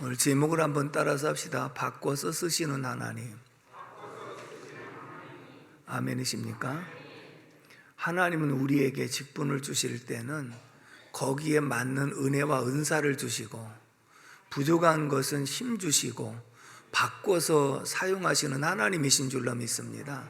오늘 제목을 한번 따라서 합시다. 바꿔서 쓰시는 하나님. 아멘이십니까? 하나님은 우리에게 직분을 주실 때는 거기에 맞는 은혜와 은사를 주시고, 부족한 것은 힘 주시고 바꿔서 사용하시는 하나님이신 줄로 믿습니다.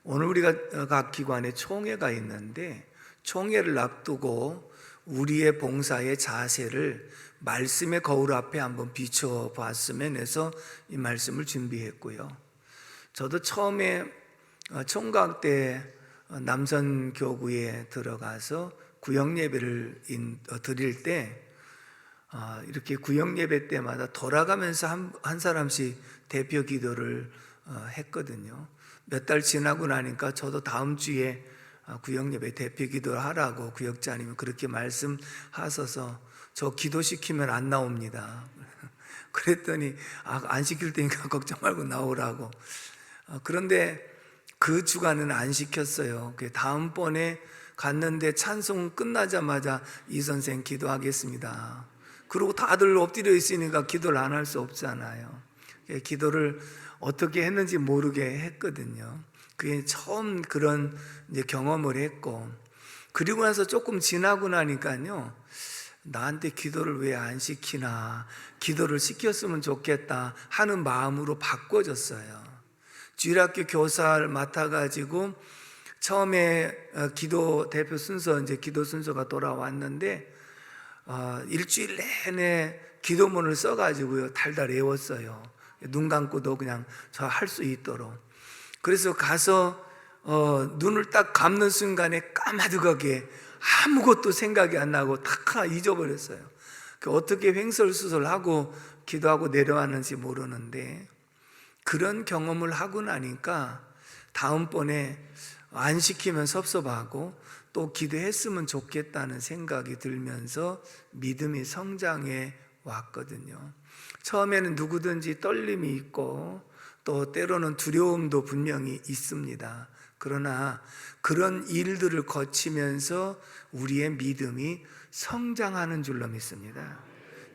오늘 우리가 각 기관에 총회가 있는데, 총회를 앞두고 우리의 봉사의 자세를 말씀의 거울 앞에 한번 비춰봤으면 해서 이 말씀을 준비했고요. 저도 처음에 총각 때 남선교구에 들어가서 구역예배를 드릴 때, 이렇게 구역예배 때마다 돌아가면서 한 사람씩 대표 기도를 했거든요. 몇 달 지나고 나니까 저도 다음 주에 구역예배 대표 기도를 하라고 구역장님이 그렇게 말씀하셔서 저 기도시키면 안 나옵니다. 그랬더니 안 시킬 테니까 걱정 말고 나오라고. 그런데 그 주간은 안 시켰어요. 다음번에 갔는데 찬송 끝나자마자 이 선생 기도하겠습니다. 그리고 다들 엎드려 있으니까 기도를 안 할 수 없잖아요. 기도를 어떻게 했는지 모르게 했거든요. 그게 처음 그런 이제 경험을 했고, 그리고 나서 조금 지나고 나니까요, 나한테 기도를 왜 안 시키나, 기도를 시켰으면 좋겠다 하는 마음으로 바꿔졌어요. 주일학교 교사를 맡아가지고 처음에 기도 대표 순서, 이제 기도 순서가 돌아왔는데, 일주일 내내 기도문을 써가지고요, 달달 외웠어요. 눈 감고도 그냥 저 할 수 있도록. 그래서 가서 눈을 딱 감는 순간에 까마득하게 아무것도 생각이 안 나고 다 잊어버렸어요. 어떻게 횡설수설하고 기도하고 내려왔는지 모르는데, 그런 경험을 하고 나니까 다음번에 안 시키면 섭섭하고 또 기도했으면 좋겠다는 생각이 들면서 믿음이 성장해 왔거든요. 처음에는 누구든지 떨림이 있고 또 때로는 두려움도 분명히 있습니다. 그러나 그런 일들을 거치면서 우리의 믿음이 성장하는 줄로 믿습니다.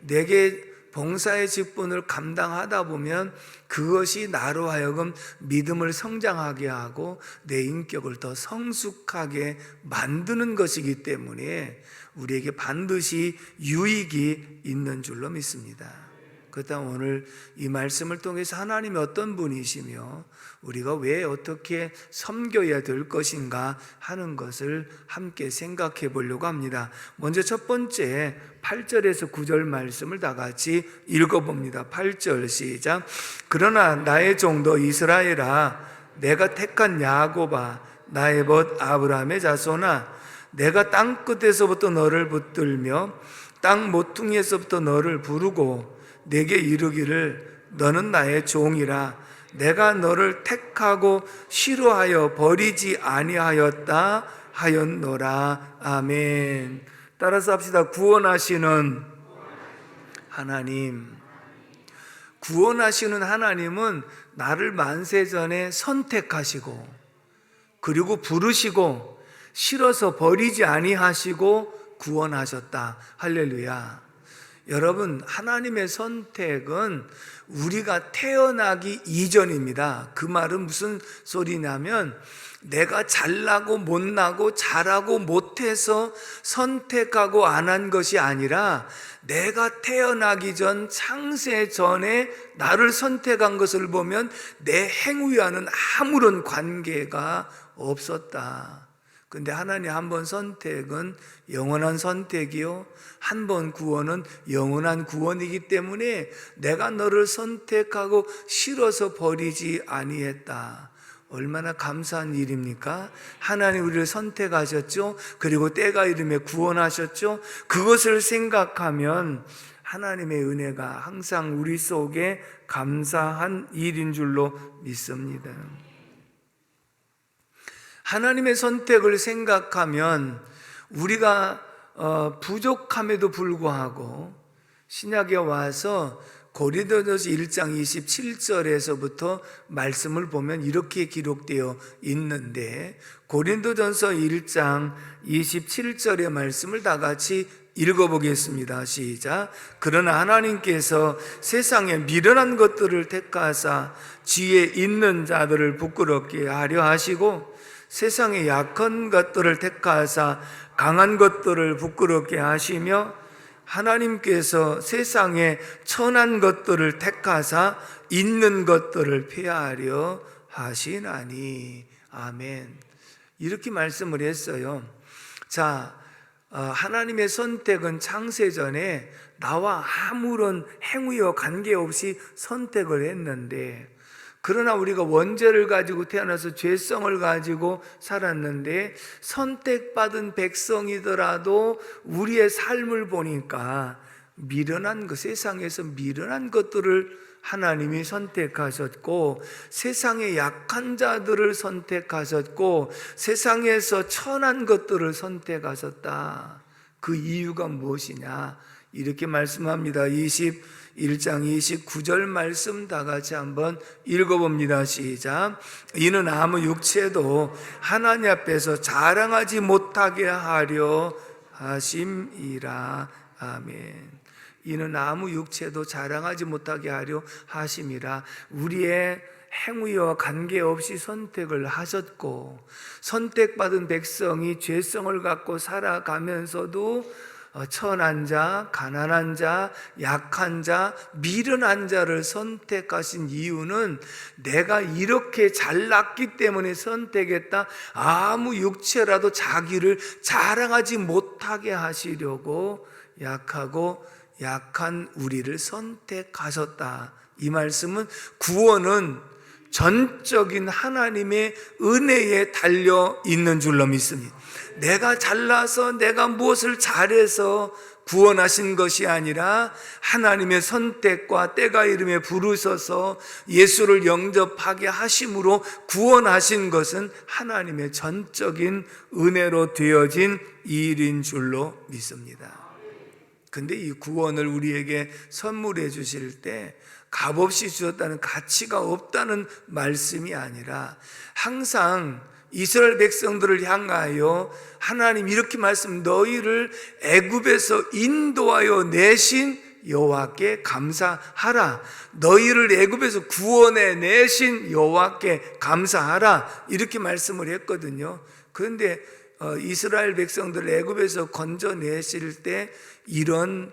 내게 봉사의 직분을 감당하다 보면 그것이 나로 하여금 믿음을 성장하게 하고 내 인격을 더 성숙하게 만드는 것이기 때문에 우리에게 반드시 유익이 있는 줄로 믿습니다. 그렇다면 오늘 이 말씀을 통해서 하나님이 어떤 분이시며 우리가 왜 어떻게 섬겨야 될 것인가 하는 것을 함께 생각해 보려고 합니다. 먼저 첫 번째 8절에서 9절 말씀을 다 같이 읽어봅니다. 8절 시작. 그러나 나의 종도 이스라엘아, 내가 택한 야곱아, 나의 벗 아브라함의 자손아, 내가 땅 끝에서부터 너를 붙들며 땅 모퉁이에서부터 너를 부르고 내게 이르기를 너는 나의 종이라, 내가 너를 택하고 싫어하여 버리지 아니하였다 하였노라. 아멘. 따라서 합시다. 구원하시는 하나님. 구원하시는 하나님은 나를 만세전에 선택하시고 그리고 부르시고 싫어서 버리지 아니하시고 구원하셨다. 할렐루야. 여러분, 하나님의 선택은 우리가 태어나기 이전입니다. 그 말은 무슨 소리냐면, 내가 잘나고 못나고 잘하고 못해서 선택하고 안 한 것이 아니라 내가 태어나기 전 창세 전에 나를 선택한 것을 보면 내 행위와는 아무런 관계가 없었다. 근데 하나님 한 번 선택은 영원한 선택이요, 한 번 구원은 영원한 구원이기 때문에 내가 너를 선택하고 싫어서 버리지 아니했다. 얼마나 감사한 일입니까? 하나님 우리를 선택하셨죠. 그리고 때가 이름에 구원하셨죠. 그것을 생각하면 하나님의 은혜가 항상 우리 속에 감사한 일인 줄로 믿습니다. 하나님의 선택을 생각하면 우리가 부족함에도 불구하고 신약에 와서 고린도전서 1장 27절에서부터 말씀을 보면 이렇게 기록되어 있는데, 고린도전서 1장 27절의 말씀을 다 같이 읽어보겠습니다. 시작. 그러나 하나님께서 세상에 미련한 것들을 택하사 지혜 있는 자들을 부끄럽게 하려 하시고 세상에 약한 것들을 택하사 강한 것들을 부끄럽게 하시며 하나님께서 세상에 천한 것들을 택하사 있는 것들을 폐하려 하시나니. 아멘. 이렇게 말씀을 했어요. 자, 하나님의 선택은 창세전에 나와 아무런 행위와 관계없이 선택을 했는데, 그러나 우리가 원죄를 가지고 태어나서 죄성을 가지고 살았는데 선택받은 백성이더라도 우리의 삶을 보니까 미련한 것, 세상에서 미련한 것들을 하나님이 선택하셨고 세상의 약한 자들을 선택하셨고 세상에서 천한 것들을 선택하셨다. 그 이유가 무엇이냐? 이렇게 말씀합니다. 21장 29절 말씀 다 같이 한번 읽어봅니다. 시작. 이는 아무 육체도 하나님 앞에서 자랑하지 못하게 하려 하심이라. 아멘. 이는 아무 육체도 자랑하지 못하게 하려 하심이라. 우리의 행위와 관계없이 선택을 하셨고 선택받은 백성이 죄성을 갖고 살아가면서도 천한 자, 가난한 자, 약한 자, 미련한 자를 선택하신 이유는 내가 이렇게 잘났기 때문에 선택했다. 아무 육체라도 자기를 자랑하지 못하게 하시려고 약하고 약한 우리를 선택하셨다. 이 말씀은 구원은 전적인 하나님의 은혜에 달려 있는 줄로 믿습니다. 내가 잘나서 내가 무엇을 잘해서 구원하신 것이 아니라 하나님의 선택과 때가 이름에 부르셔서 예수를 영접하게 하심으로 구원하신 것은 하나님의 전적인 은혜로 되어진 일인 줄로 믿습니다. 근데 이 구원을 우리에게 선물해 주실 때 값없이 주셨다는, 가치가 없다는 말씀이 아니라 항상 이스라엘 백성들을 향하여 하나님 이렇게 말씀, 너희를 애굽에서 인도하여 내신 여호와께 감사하라. 너희를 애굽에서 구원해 내신 여호와께 감사하라. 이렇게 말씀을 했거든요. 그런데 이스라엘 백성들을 애굽에서 건져내실 때 이런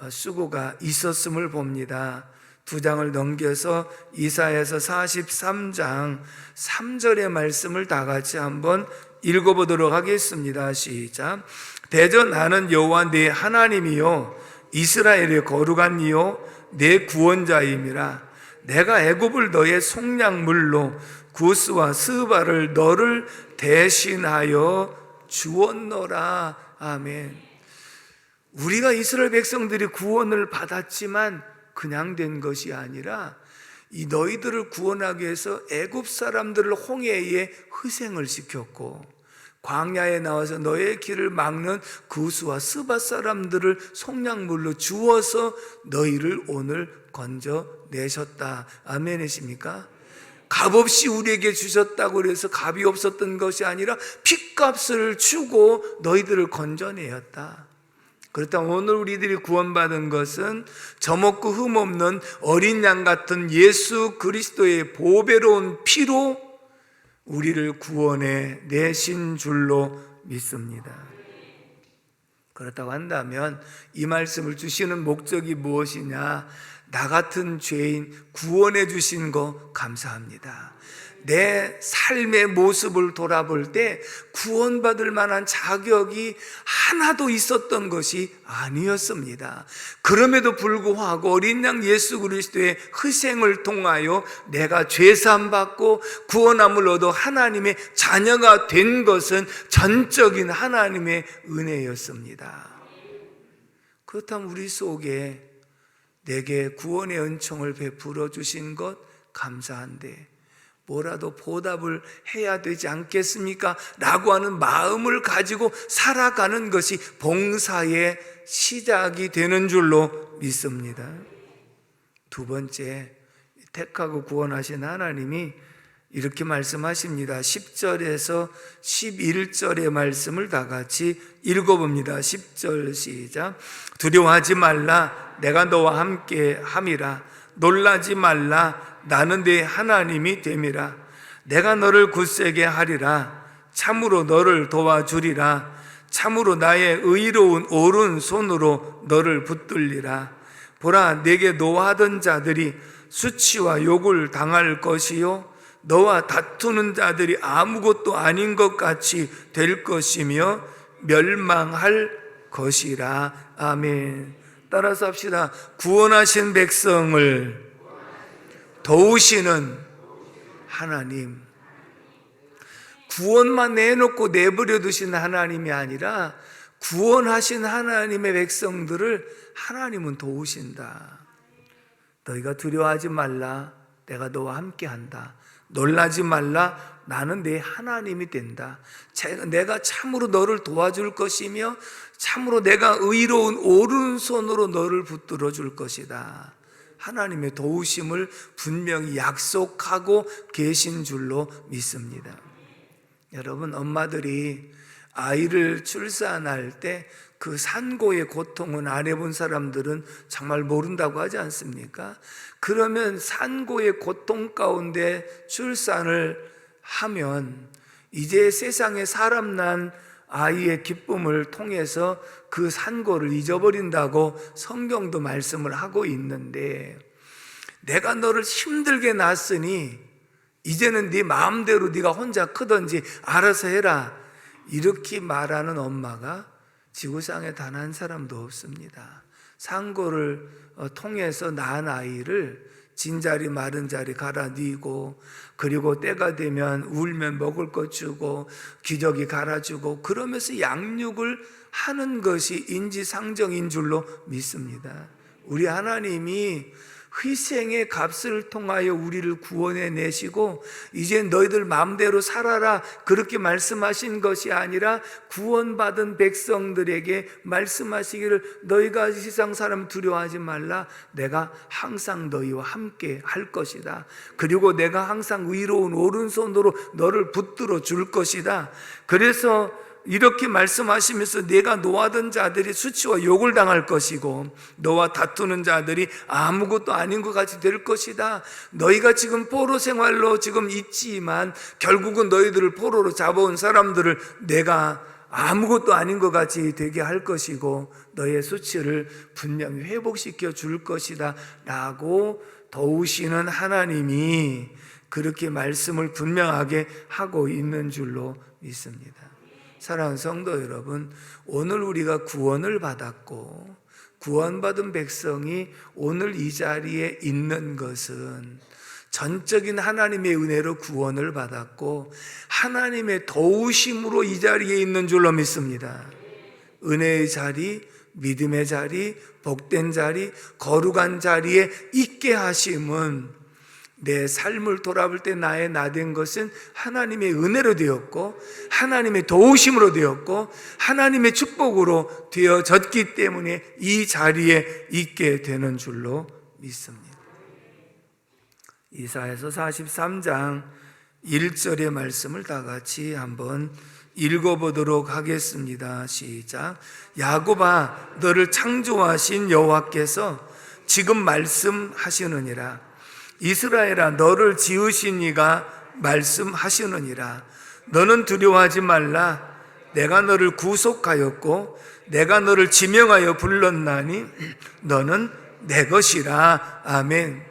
수고가 있었음을 봅니다. 2장을 넘겨서 이사야서 43장 3절의 말씀을 다 같이 한번 읽어보도록 하겠습니다. 시작. 대저 나는 여호와 네 하나님이요 이스라엘의 거룩한 이요 내 구원자임이라. 내가 애굽을 너의 속량물로 구스와 스바를 너를 대신하여 주었노라. 아멘. 우리가 이스라엘 백성들이 구원을 받았지만 그냥 된 것이 아니라 이 너희들을 구원하기 위해서 애굽 사람들을 홍해에 희생을 시켰고 광야에 나와서 너의 길을 막는 구스와 스바 사람들을 속량물로 주어서 너희를 오늘 건져내셨다. 아멘이십니까? 값없이 우리에게 주셨다고 해서 값이 없었던 것이 아니라 핏값을 주고 너희들을 건져내었다. 그렇다면 오늘 우리들이 구원받은 것은 점없고 흠없는 어린 양 같은 예수 그리스도의 보배로운 피로 우리를 구원해 내신 줄로 믿습니다. 그렇다고 한다면 이 말씀을 주시는 목적이 무엇이냐? 나 같은 죄인 구원해 주신 거 감사합니다. 내 삶의 모습을 돌아볼 때 구원받을 만한 자격이 하나도 있었던 것이 아니었습니다. 그럼에도 불구하고 어린 양 예수 그리스도의 희생을 통하여 내가 죄사함 받고 구원함을 얻어 하나님의 자녀가 된 것은 전적인 하나님의 은혜였습니다. 그렇다면 우리 속에 내게 구원의 은총을 베풀어 주신 것 감사한데 뭐라도 보답을 해야 되지 않겠습니까? 라고 하는 마음을 가지고 살아가는 것이 봉사의 시작이 되는 줄로 믿습니다. 두 번째, 택하고 구원하신 하나님이 이렇게 말씀하십니다. 10절에서 11절의 말씀을 다 같이 읽어봅니다. 10절 시작. 두려워하지 말라, 내가 너와 함께 함이라. 놀라지 말라, 나는 네 하나님이 됨이라. 내가 너를 굳세게 하리라. 참으로 너를 도와주리라. 참으로 나의 의로운 오른손으로 너를 붙들리라. 보라, 내게 노하던 자들이 수치와 욕을 당할 것이요, 너와 다투는 자들이 아무것도 아닌 것 같이 될 것이며 멸망할 것이라. 아멘. 따라서 합시다. 구원하신 백성을 도우시는 하나님. 구원만 내놓고 내버려 두신 하나님이 아니라 구원하신 하나님의 백성들을 하나님은 도우신다. 너희가 두려워하지 말라, 내가 너와 함께한다. 놀라지 말라, 나는 내 하나님이 된다. 내가 참으로 너를 도와줄 것이며 참으로 내가 의로운 오른손으로 너를 붙들어 줄 것이다. 하나님의 도우심을 분명히 약속하고 계신 줄로 믿습니다. 여러분, 엄마들이 아이를 출산할 때 그 산고의 고통은 안 해본 사람들은 정말 모른다고 하지 않습니까? 그러면 산고의 고통 가운데 출산을 하면 이제 세상에 사람 난 아이의 기쁨을 통해서 그 산고를 잊어버린다고 성경도 말씀을 하고 있는데, 내가 너를 힘들게 낳았으니 이제는 네 마음대로 네가 혼자 크든지 알아서 해라, 이렇게 말하는 엄마가 지구상에 단 한 사람도 없습니다. 산고를 통해서 낳은 아이를 진자리 마른 자리 갈아 뉘고, 그리고 때가 되면 울면 먹을 것 주고 기저귀 갈아주고 그러면서 양육을 하는 것이 인지상정인 줄로 믿습니다. 우리 하나님이 희생의 값을 통하여 우리를 구원해 내시고 이제 너희들 마음대로 살아라, 그렇게 말씀하신 것이 아니라 구원받은 백성들에게 말씀하시기를 너희가 세상 사람 두려워하지 말라, 내가 항상 너희와 함께 할 것이다. 그리고 내가 항상 의로운 오른손으로 너를 붙들어 줄 것이다. 그래서 이렇게 말씀하시면서 내가 노하던 자들이 수치와 욕을 당할 것이고 너와 다투는 자들이 아무것도 아닌 것 같이 될 것이다. 너희가 지금 포로 생활로 지금 있지만 결국은 너희들을 포로로 잡아온 사람들을 내가 아무것도 아닌 것 같이 되게 할 것이고 너의 수치를 분명히 회복시켜 줄 것이다 라고 도우시는 하나님이 그렇게 말씀을 분명하게 하고 있는 줄로 믿습니다. 사랑하는 성도 여러분, 오늘 우리가 구원을 받았고 구원받은 백성이 오늘 이 자리에 있는 것은 전적인 하나님의 은혜로 구원을 받았고 하나님의 도우심으로 이 자리에 있는 줄로 믿습니다. 은혜의 자리, 믿음의 자리, 복된 자리, 거룩한 자리에 있게 하심은 내 삶을 돌아볼 때 나의 나된 것은 하나님의 은혜로 되었고 하나님의 도우심으로 되었고 하나님의 축복으로 되어졌기 때문에 이 자리에 있게 되는 줄로 믿습니다. 이사야서 43장 1절의 말씀을 다 같이 한번 읽어보도록 하겠습니다. 시작. 야곱아, 너를 창조하신 여호와께서 지금 말씀하시느니라. 이스라엘아, 너를 지으신 이가 말씀하시느니라. 너는 두려워하지 말라. 내가 너를 구속하였고 내가 너를 지명하여 불렀나니 너는 내 것이라. 아멘.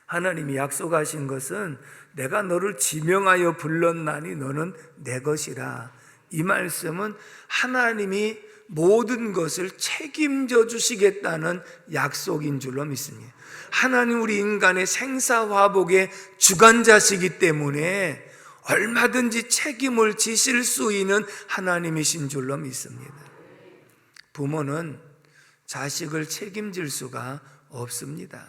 하나님이 약속하신 것은 내가 너를 지명하여 불렀나니 너는 내 것이라. 이 말씀은 하나님이 모든 것을 책임져 주시겠다는 약속인 줄로 믿습니다. 하나님 우리 인간의 생사화복의 주관자시기 때문에 얼마든지 책임을 지실 수 있는 하나님이신 줄로 믿습니다. 부모는 자식을 책임질 수가 없습니다.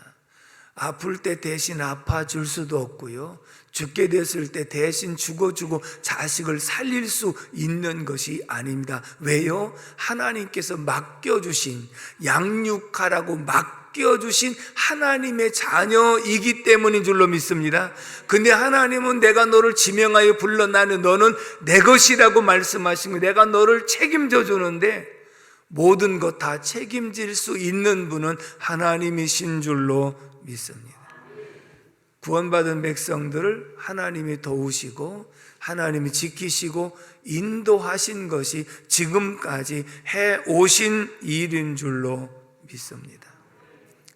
아플 때 대신 아파줄 수도 없고요. 죽게 됐을 때 대신 죽어주고 자식을 살릴 수 있는 것이 아닙니다. 왜요? 하나님께서 맡겨주신, 양육하라고 맡겨주신 하나님의 자녀이기 때문인 줄로 믿습니다. 근데 하나님은 내가 너를 지명하여 불러나니 너는 내 것이라고 말씀하시고 내가 너를 책임져 주는데 모든 것 다 책임질 수 있는 분은 하나님이신 줄로 믿습니다. 구원받은 백성들을 하나님이 도우시고 하나님이 지키시고 인도하신 것이 지금까지 해오신 일인 줄로 믿습니다.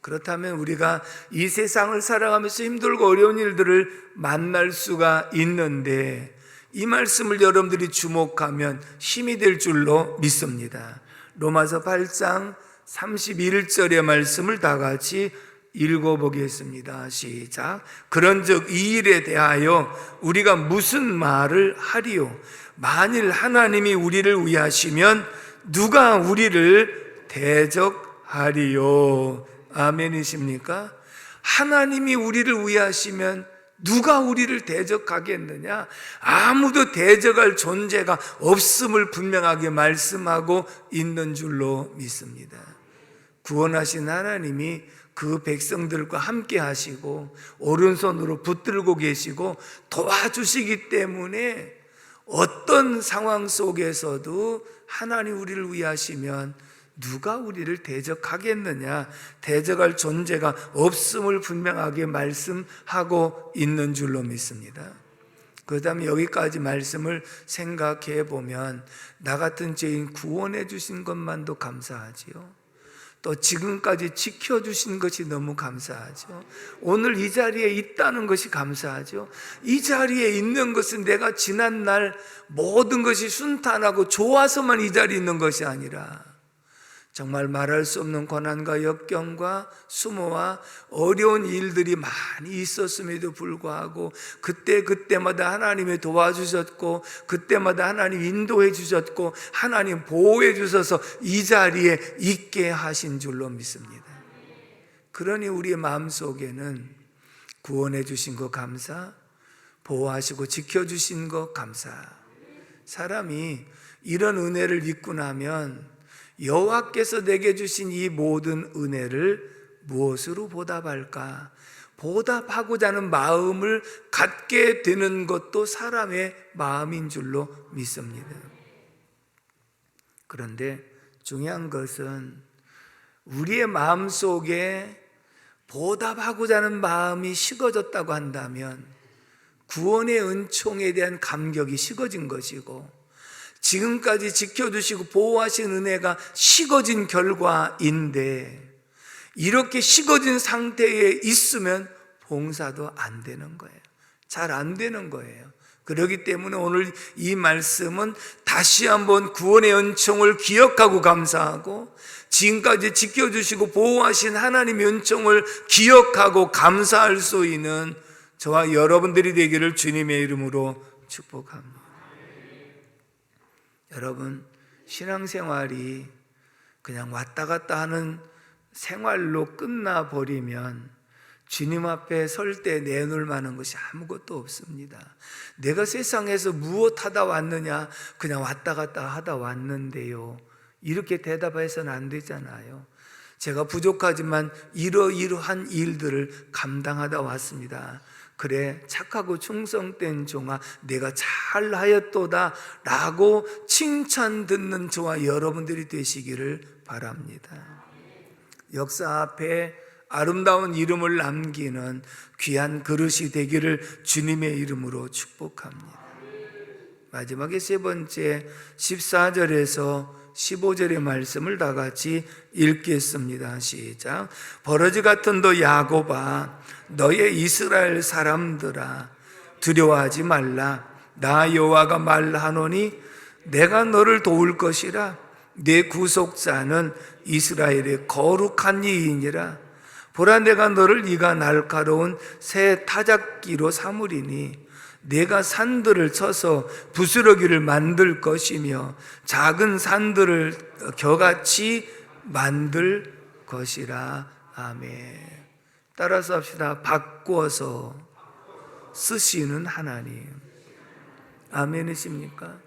그렇다면 우리가 이 세상을 살아가면서 힘들고 어려운 일들을 만날 수가 있는데 이 말씀을 여러분들이 주목하면 힘이 될 줄로 믿습니다. 로마서 8장 31절의 말씀을 다 같이 읽어보겠습니다. 시작. 그런즉 이 일에 대하여 우리가 무슨 말을 하리요? 만일 하나님이 우리를 위하시면 누가 우리를 대적하리요? 아멘이십니까? 하나님이 우리를 위하시면 누가 우리를 대적하겠느냐? 아무도 대적할 존재가 없음을 분명하게 말씀하고 있는 줄로 믿습니다. 구원하신 하나님이 그 백성들과 함께 하시고 오른손으로 붙들고 계시고 도와주시기 때문에 어떤 상황 속에서도 하나님 우리를 위하시면 누가 우리를 대적하겠느냐? 대적할 존재가 없음을 분명하게 말씀하고 있는 줄로 믿습니다. 그 다음에 여기까지 말씀을 생각해 보면 나 같은 죄인 구원해 주신 것만도 감사하지요. 또 지금까지 지켜주신 것이 너무 감사하죠. 오늘 이 자리에 있다는 것이 감사하죠. 이 자리에 있는 것은 내가 지난날 모든 것이 순탄하고 좋아서만 이 자리에 있는 것이 아니라 정말 말할 수 없는 고난과 역경과 수모와 어려운 일들이 많이 있었음에도 불구하고 그때마다 하나님이 도와주셨고 그때마다 하나님 인도해 주셨고 하나님 보호해 주셔서 이 자리에 있게 하신 줄로 믿습니다. 그러니 우리의 마음속에는 구원해 주신 것 감사, 보호하시고 지켜주신 것 감사. 사람이 이런 은혜를 믿고 나면 여호와께서 내게 주신 이 모든 은혜를 무엇으로 보답할까? 보답하고자 하는 마음을 갖게 되는 것도 사람의 마음인 줄로 믿습니다. 그런데 중요한 것은 우리의 마음 속에 보답하고자 하는 마음이 식어졌다고 한다면 구원의 은총에 대한 감격이 식어진 것이고 지금까지 지켜주시고 보호하신 은혜가 식어진 결과인데 이렇게 식어진 상태에 있으면 봉사도 안 되는 거예요. 잘 안 되는 거예요. 그렇기 때문에 오늘 이 말씀은 다시 한번 구원의 은총을 기억하고 감사하고 지금까지 지켜주시고 보호하신 하나님의 은총을 기억하고 감사할 수 있는 저와 여러분들이 되기를 주님의 이름으로 축복합니다. 여러분, 신앙생활이 그냥 왔다 갔다 하는 생활로 끝나버리면 주님 앞에 설 때 내놓을 만한 것이 아무것도 없습니다. 내가 세상에서 무엇 하다 왔느냐? 그냥 왔다 갔다 하다 왔는데요. 이렇게 대답해서는 안 되잖아요. 제가 부족하지만 이러이러한 일들을 감당하다 왔습니다. 그래, 착하고 충성된 종아, 내가 잘하였도다 라고 칭찬 듣는 저와 여러분들이 되시기를 바랍니다. 역사 앞에 아름다운 이름을 남기는 귀한 그릇이 되기를 주님의 이름으로 축복합니다. 마지막에 세 번째 14절에서 15절의 말씀을 다 같이 읽겠습니다. 시작. 버러지 같은 너 야곱아, 너의 이스라엘 사람들아, 두려워하지 말라. 나 여호와가 말하노니 내가 너를 도울 것이라. 내 구속자는 이스라엘의 거룩한 이이니라. 보라, 내가 너를 이가 날카로운 새 타작기로 삼으리니 내가 산들을 쳐서 부스러기를 만들 것이며 작은 산들을 겨같이 만들 것이라. 아멘. 따라서 합시다. 바꿔서 쓰시는 하나님. 아멘이십니까?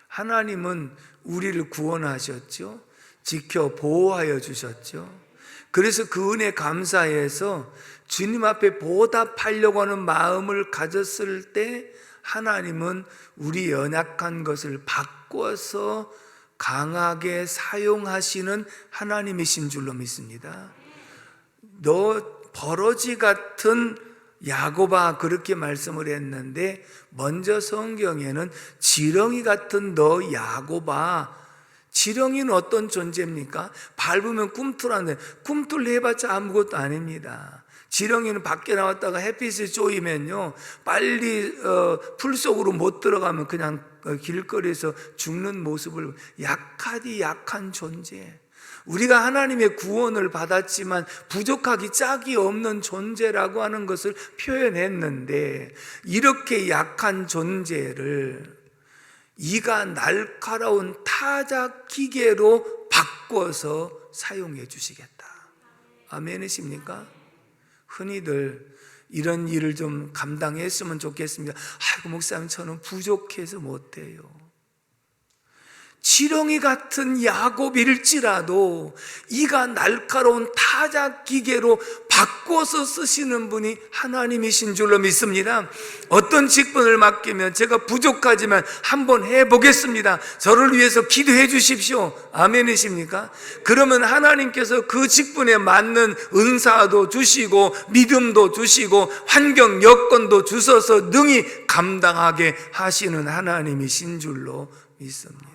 하나님은 우리를 구원하셨죠. 지켜 보호하여 주셨죠. 그래서 그 은혜 감사해서 주님 앞에 보답하려고 하는 마음을 가졌을 때 하나님은 우리 연약한 것을 바꿔서 강하게 사용하시는 하나님이신 줄로 믿습니다. 너 버러지 같은 야곱아, 그렇게 말씀을 했는데 먼저 성경에는 지렁이 같은 너 야곱아. 지렁이는 어떤 존재입니까? 밟으면 꿈틀하는데 꿈틀 해봤자 아무것도 아닙니다. 지렁이는 밖에 나왔다가 햇빛이 쪼이면요 빨리 풀 속으로 못 들어가면 그냥 길거리에서 죽는 모습을, 약하디 약한 존재. 우리가 하나님의 구원을 받았지만 부족하기 짝이 없는 존재라고 하는 것을 표현했는데, 이렇게 약한 존재를 이가 날카로운 타작 기계로 바꿔서 사용해 주시겠다. 아멘이십니까? 흔히들 이런 일을 좀 감당했으면 좋겠습니다. 아이고 목사님, 저는 부족해서 못해요. 지렁이 같은 야곱일지라도 이가 날카로운 타작 기계로 바꿔서 쓰시는 분이 하나님이신 줄로 믿습니다. 어떤 직분을 맡기면 제가 부족하지만 한번 해보겠습니다, 저를 위해서 기도해 주십시오. 아멘이십니까? 그러면 하나님께서 그 직분에 맞는 은사도 주시고 믿음도 주시고 환경 여건도 주셔서 능히 감당하게 하시는 하나님이신 줄로 믿습니다.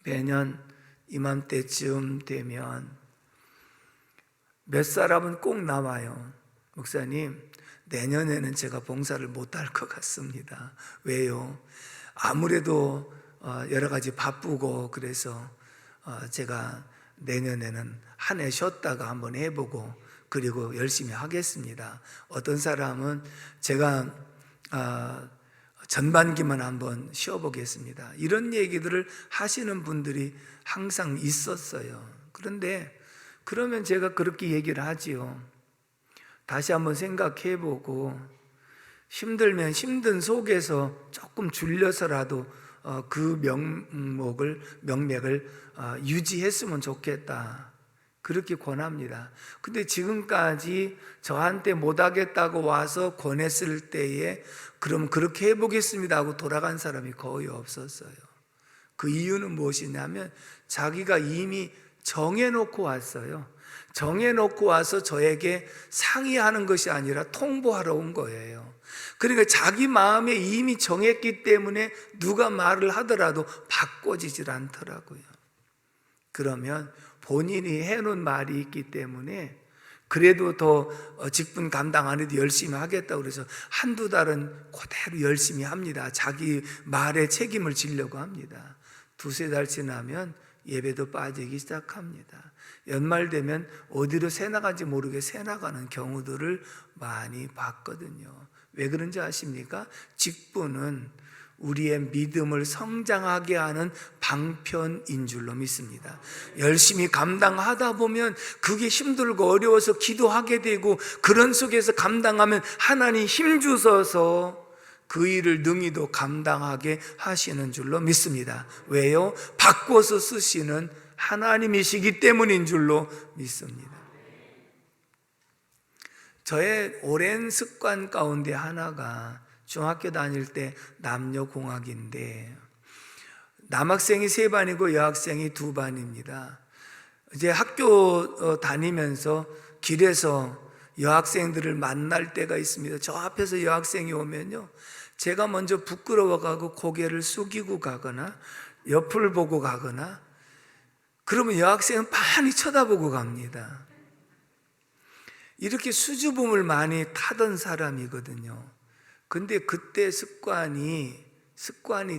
매년 이맘때쯤 되면 몇 사람은 꼭 나와요. 목사님, 내년에는 제가 봉사를 못할 것 같습니다. 왜요? 아무래도 여러 가지 바쁘고 그래서 제가 내년에는 한 해 쉬었다가 한번 해보고 그리고 열심히 하겠습니다. 어떤 사람은 제가 전반기만 한번 쉬어보겠습니다, 이런 얘기들을 하시는 분들이 항상 있었어요. 그런데 그러면 제가 그렇게 얘기를 하지요. 다시 한번 생각해보고 힘들면 힘든 속에서 조금 줄여서라도 그 명맥을 유지했으면 좋겠다, 그렇게 권합니다. 근데 지금까지 저한테 못하겠다고 와서 권했을 때에 그럼 그렇게 해보겠습니다 하고 돌아간 사람이 거의 없었어요. 그 이유는 무엇이냐면 자기가 이미 정해놓고 왔어요. 정해놓고 와서 저에게 상의하는 것이 아니라 통보하러 온 거예요. 그러니까 자기 마음에 이미 정했기 때문에 누가 말을 하더라도 바꿔지질 않더라고요. 그러면 본인이 해놓은 말이 있기 때문에 그래도 더 직분 감당 안 해도 열심히 하겠다고 그래서 한두 달은 그대로 열심히 합니다. 자기 말에 책임을 지려고 합니다. 두세 달 지나면 예배도 빠지기 시작합니다. 연말 되면 어디로 새나간지 모르게 새나가는 경우들을 많이 봤거든요. 왜 그런지 아십니까? 직분은 우리의 믿음을 성장하게 하는 방편인 줄로 믿습니다. 열심히 감당하다 보면 그게 힘들고 어려워서 기도하게 되고 그런 속에서 감당하면 하나님 힘 주셔서 그 일을 능히도 감당하게 하시는 줄로 믿습니다. 왜요? 바꿔서 쓰시는 하나님이시기 때문인 줄로 믿습니다. 저의 오랜 습관 가운데 하나가 중학교 다닐 때 남녀공학인데 남학생이 3반이고 여학생이 2반입니다. 이제 학교 다니면서 길에서 여학생들을 만날 때가 있습니다. 저 앞에서 여학생이 오면요, 제가 먼저 부끄러워가고 고개를 숙이고 가거나 옆을 보고 가거나 그러면 여학생은 많이 쳐다보고 갑니다. 이렇게 수줍음을 많이 타던 사람이거든요. 근데 그때 습관이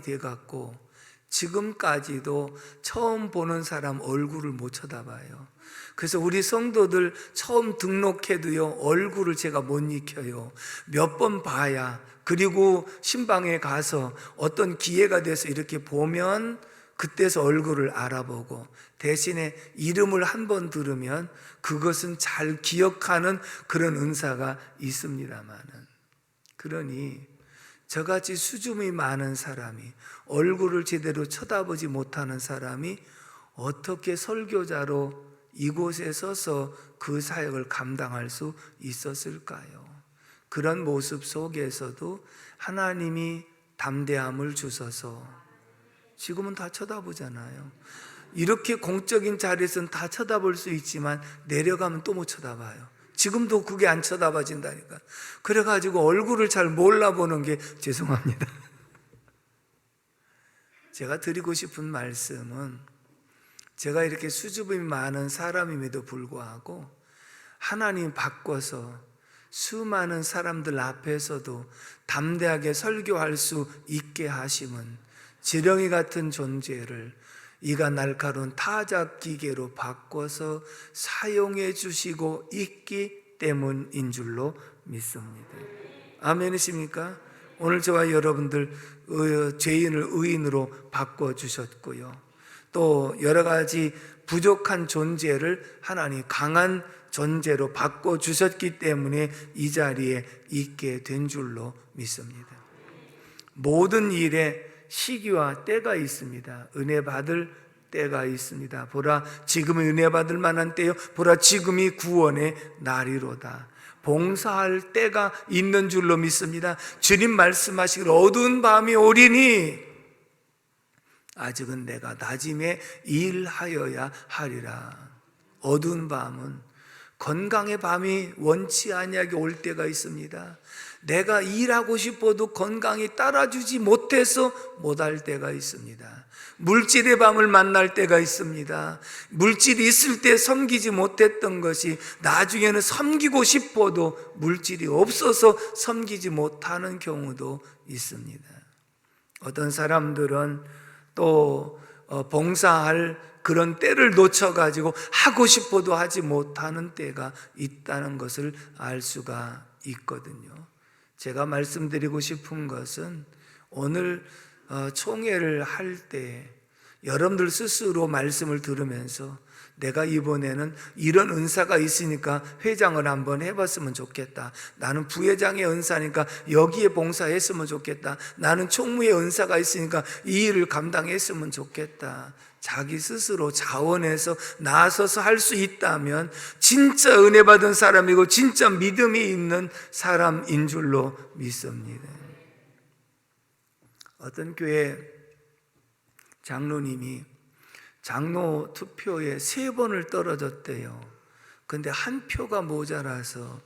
돼갖고 지금까지도 처음 보는 사람 얼굴을 못 쳐다봐요. 그래서 우리 성도들 처음 등록해도요, 얼굴을 제가 못 익혀요. 몇 번 봐야, 그리고 신방에 가서 어떤 기회가 돼서 이렇게 보면 그때서 얼굴을 알아보고 대신에 이름을 한 번 들으면 그것은 잘 기억하는 그런 은사가 있습니다마는, 그러니 저같이 수줍음이 많은 사람이, 얼굴을 제대로 쳐다보지 못하는 사람이 어떻게 설교자로 이곳에 서서 그 사역을 감당할 수 있었을까요? 그런 모습 속에서도 하나님이 담대함을 주셔서 지금은 다 쳐다보잖아요. 이렇게 공적인 자리에서는 다 쳐다볼 수 있지만 내려가면 또 못 쳐다봐요. 지금도 그게 안 쳐다봐진다니까. 그래가지고 얼굴을 잘 몰라보는 게 죄송합니다. 제가 드리고 싶은 말씀은, 제가 이렇게 수줍음이 많은 사람임에도 불구하고 하나님 바꿔서 수많은 사람들 앞에서도 담대하게 설교할 수 있게 하심은 지렁이 같은 존재를 이가 날카로운 타작 기계로 바꿔서 사용해 주시고 있기 때문인 줄로 믿습니다. 아멘이십니까? 오늘 저와 여러분들 죄인을 의인으로 바꿔주셨고요, 또 여러 가지 부족한 존재를 하나님 강한 존재로 바꿔주셨기 때문에 이 자리에 있게 된 줄로 믿습니다. 모든 일에 시기와 때가 있습니다. 은혜 받을 때가 있습니다. 보라, 지금은 은혜 받을 만한 때요, 보라, 지금이 구원의 날이로다. 봉사할 때가 있는 줄로 믿습니다. 주님 말씀하시기를 어두운 밤이 오리니 아직은 내가 낮임에 일하여야 하리라. 어두운 밤은 건강의 밤이 원치 아니하게 올 때가 있습니다. 내가 일하고 싶어도 건강이 따라주지 못해서 못할 때가 있습니다. 물질의 밤을 만날 때가 있습니다. 물질이 있을 때 섬기지 못했던 것이 나중에는 섬기고 싶어도 물질이 없어서 섬기지 못하는 경우도 있습니다. 어떤 사람들은 또 봉사할 그런 때를 놓쳐가지고 하고 싶어도 하지 못하는 때가 있다는 것을 알 수가 있거든요. 제가 말씀드리고 싶은 것은, 오늘 총회를 할 때 여러분들 스스로 말씀을 들으면서 내가 이번에는 이런 은사가 있으니까 회장을 한번 해봤으면 좋겠다, 나는 부회장의 은사니까 여기에 봉사했으면 좋겠다, 나는 총무의 은사가 있으니까 이 일을 감당했으면 좋겠다, 자기 스스로 자원해서 나서서 할 수 있다면 진짜 은혜 받은 사람이고 진짜 믿음이 있는 사람인 줄로 믿습니다. 어떤 교회 장로님이 장로 투표에 3번을 떨어졌대요. 근데 한 표가 모자라서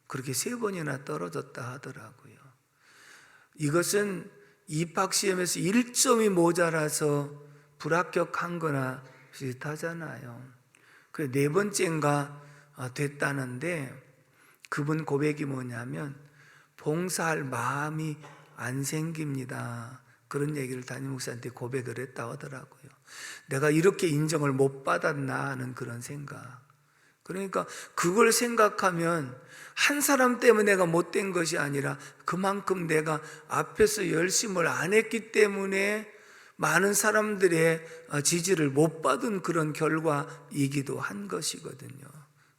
그렇게 3번이나 떨어졌다 하더라고요. 이것은 입학시험에서 1점이 모자라서 불합격한 거나 비슷하잖아요. 그 4번째인가 됐다는데, 그분 고백이 뭐냐면 봉사할 마음이 안 생깁니다, 그런 얘기를 담임 목사한테 고백을 했다 하더라고요. 내가 이렇게 인정을 못 받았나 하는 그런 생각. 그러니까 그걸 생각하면 한 사람 때문에 내가 못된 것이 아니라 그만큼 내가 앞에서 열심을 안 했기 때문에 많은 사람들의 지지를 못 받은 그런 결과이기도 한 것이거든요.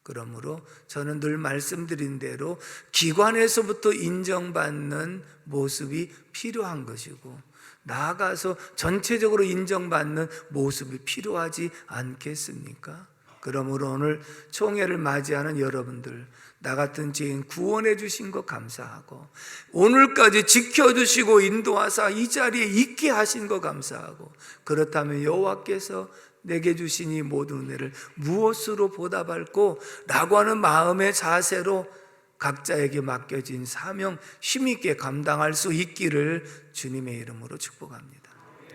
그러므로 저는 늘 말씀드린 대로 기관에서부터 인정받는 모습이 필요한 것이고, 나아가서 전체적으로 인정받는 모습이 필요하지 않겠습니까? 그러므로 오늘 총회를 맞이하는 여러분들, 나 같은 죄인 구원해 주신 것 감사하고, 오늘까지 지켜주시고 인도하사 이 자리에 있게 하신 것 감사하고, 그렇다면 여호와께서 내게 주신 이 모든 은혜를 무엇으로 보답할꼬? 라고 하는 마음의 자세로 각자에게 맡겨진 사명 힘있게 감당할 수 있기를 주님의 이름으로 축복합니다.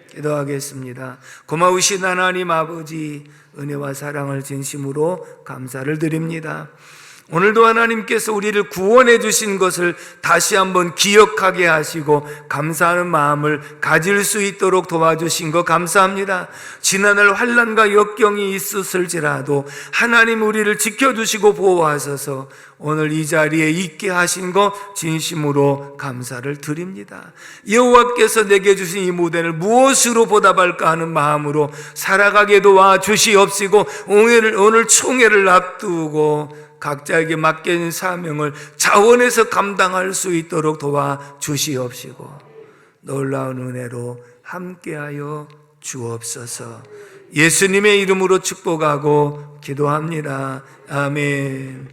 기도하겠습니다. 고마우신 하나님 아버지, 은혜와 사랑을 진심으로 감사를 드립니다. 오늘도 하나님께서 우리를 구원해 주신 것을 다시 한번 기억하게 하시고 감사하는 마음을 가질 수 있도록 도와주신 것 감사합니다. 지난날 환난과 역경이 있었을지라도 하나님 우리를 지켜주시고 보호하셔서 오늘 이 자리에 있게 하신 것 진심으로 감사를 드립니다. 여호와께서 내게 주신 이 무대를 무엇으로 보답할까 하는 마음으로 살아가게 도와주시옵시고, 오늘 총회를 앞두고 각자에게 맡겨진 사명을 자원해서 감당할 수 있도록 도와주시옵시고, 놀라운 은혜로 함께하여 주옵소서. 예수님의 이름으로 축복하고 기도합니다. 아멘.